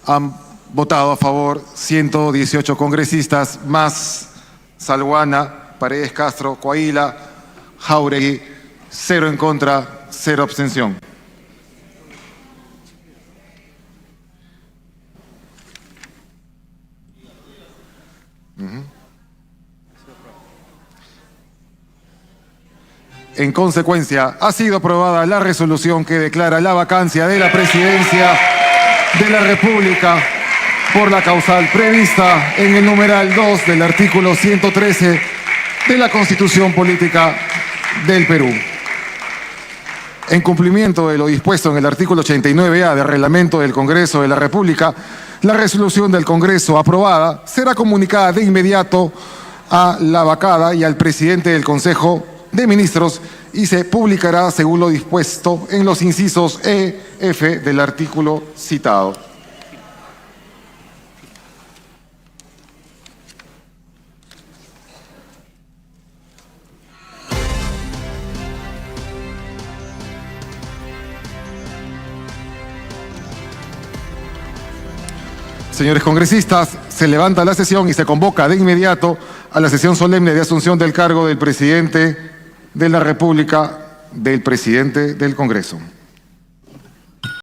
Han votado a favor 118 congresistas, más Salguana, Paredes Castro, Coahuila, Jáuregui, 0 en contra, 0 abstención. En consecuencia, ha sido aprobada la resolución que declara la vacancia de la presidencia de la República por la causal prevista en el numeral 2 del artículo 113 de la Constitución Política del Perú. En cumplimiento de lo dispuesto en el artículo 89A del Reglamento del Congreso de la República, la resolución del Congreso aprobada será comunicada de inmediato a la vacada y al presidente del Consejo de Ministros y se publicará según lo dispuesto en los incisos E, F del artículo citado. Señores congresistas, se levanta la sesión y se convoca de inmediato a la sesión solemne de asunción del cargo del presidente de la República, del presidente del Congreso.